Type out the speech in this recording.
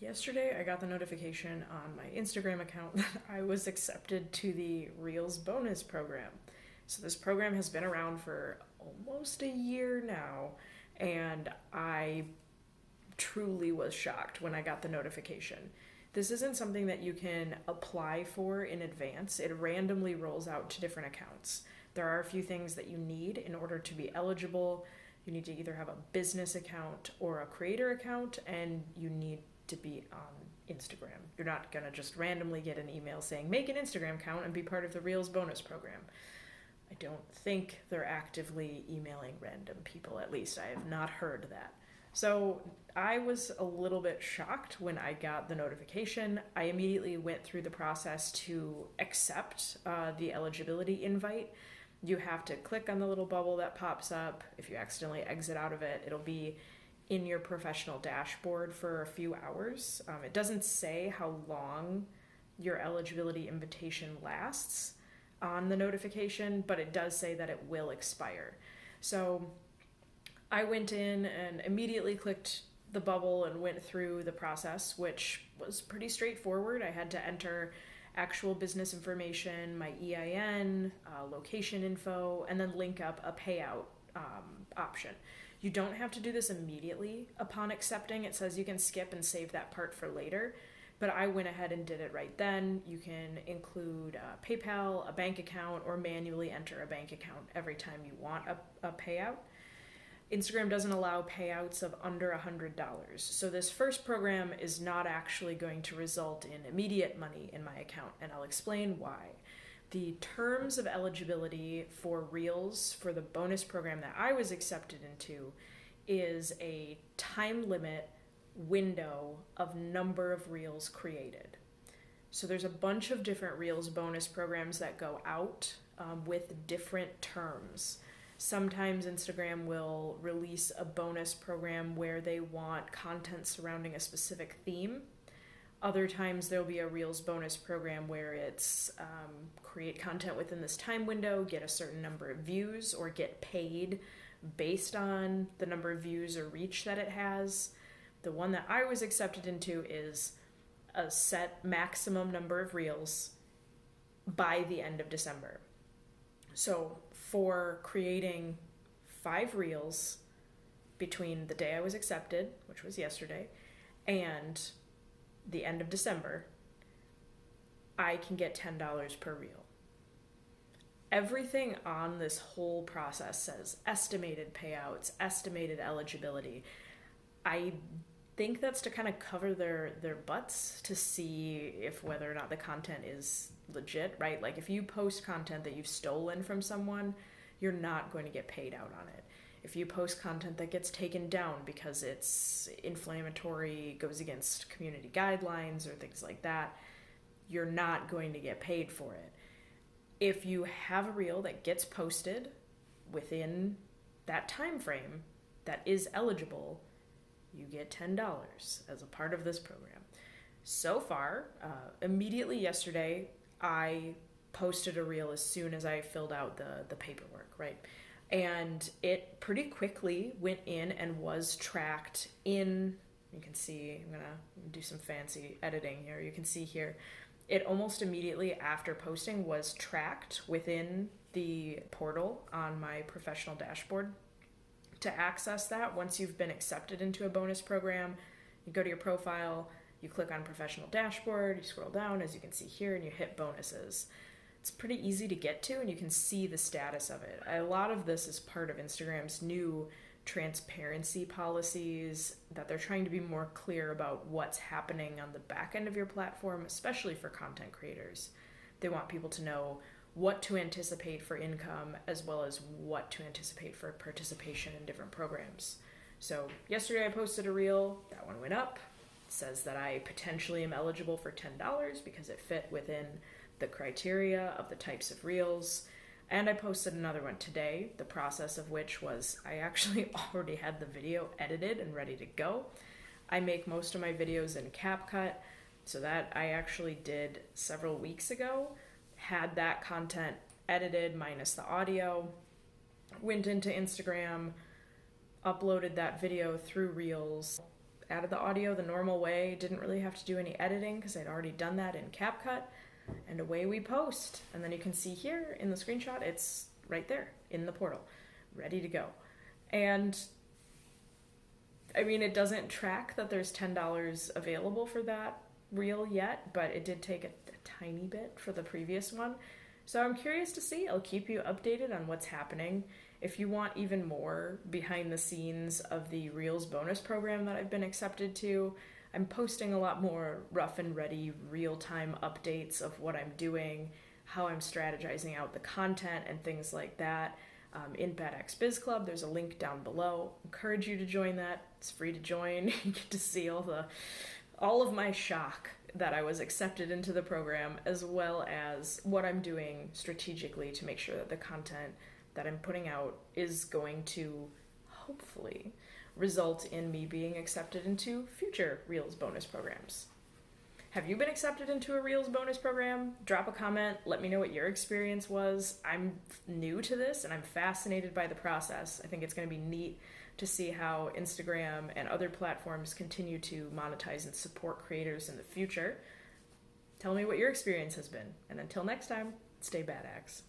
Yesterday, I got the notification on my Instagram account that I was accepted to the Reels bonus program. So, this program has been around for almost a year now, and I truly was shocked when I got the notification. This isn't something that you can apply for in advance, it randomly rolls out to different accounts. There are a few things that you need in order to be eligible. You need to either have a business account or a creator account, and you need to be on Instagram. You're not going to just randomly get an email saying, make an Instagram account and be part of the Reels bonus program. I don't think they're actively emailing random people, at least I have not heard that. So I was a little bit shocked when I got the notification. I immediately went through the process to accept the eligibility invite. You have to click on the little bubble that pops up. If you accidentally exit out of it, it'll be in your professional dashboard for a few hours. It doesn't say how long your eligibility invitation lasts on the notification, but it does say that it will expire. So I went in and immediately clicked the bubble and went through the process, which was pretty straightforward. I had to enter actual business information, my EIN, location info, and then link up a payout option. You don't have to do this immediately upon accepting. It says you can skip and save that part for later, but I went ahead and did it right then. You can include PayPal, a bank account, or manually enter a bank account every time you want a payout. Instagram doesn't allow payouts of under $100. So this first program is not actually going to result in immediate money in my account, and I'll explain why. The terms of eligibility for Reels for the bonus program that I was accepted into is a time limit window of number of Reels created. So there's a bunch of different Reels bonus programs that go out with different terms. Sometimes Instagram will release a bonus program where they want content surrounding a specific theme. Other times there'll be a Reels bonus program where it's create content within this time window, get a certain number of views, or get paid based on the number of views or reach that it has. The one that I was accepted into is a set maximum number of Reels by the end of December. So for creating 5 Reels between the day I was accepted, which was yesterday, and the end of December, I can get $10 per reel. Everything on this whole process says estimated payouts, estimated eligibility. I think that's to kind of cover their butts to see if whether or not the content is legit, right? Like if you post content that you've stolen from someone, you're not going to get paid out on it. If you post content that gets taken down because it's inflammatory, goes against community guidelines or things like that, you're not going to get paid for it. If you have a reel that gets posted within that time frame that is eligible, you get $10 as a part of this program. So far, immediately yesterday, I posted a reel as soon as I filled out the paperwork, right? And it pretty quickly went in and was tracked in, you can see, I'm gonna do some fancy editing here. You can see here, it almost immediately after posting was tracked within the portal on my professional dashboard. To access that, once you've been accepted into a bonus program, you go to your profile, you click on professional dashboard, you scroll down as you can see here, and you hit bonuses. It's pretty easy to get to, and you can see the status of it. A lot of this is part of Instagram's new transparency policies, that they're trying to be more clear about what's happening on the back end of your platform, especially for content creators. They want people to know what to anticipate for income as well as what to anticipate for participation in different programs. So yesterday I posted a reel, that one went up. It says that I potentially am eligible for $10 because it fit within the criteria of the types of reels. And I posted another one today, the process of which was I actually already had the video edited and ready to go. I make most of my videos in CapCut, so that I actually did several weeks ago. Had that content edited minus the audio, went into Instagram, uploaded that video through Reels, added the audio the normal way, didn't really have to do any editing because I'd already done that in CapCut, and away we post. And then you can see here in the screenshot, it's right there in the portal, ready to go. And I mean, it doesn't track that there's $10 available for that reel yet, but it did take a tiny bit for the previous one. So I'm curious to see. I'll keep you updated on what's happening. If you want even more behind the scenes of the Reels bonus program that I've been accepted to, I'm posting a lot more rough and ready real-time updates of what I'm doing, how I'm strategizing out the content and things like that. In Bad Axe Biz Club, there's a link down below. Encourage you to join that. It's free to join. You get to see all of my shock that I was accepted into the program, as well as what I'm doing strategically to make sure that the content that I'm putting out is going to hopefully result in me being accepted into future Reels bonus programs. Have you been accepted into a Reels bonus program? Drop a comment. Let me know what your experience was. I'm new to this and I'm fascinated by the process. I think it's going to be neat to see how Instagram and other platforms continue to monetize and support creators in the future. Tell me what your experience has been. And until next time, stay Bad Axe.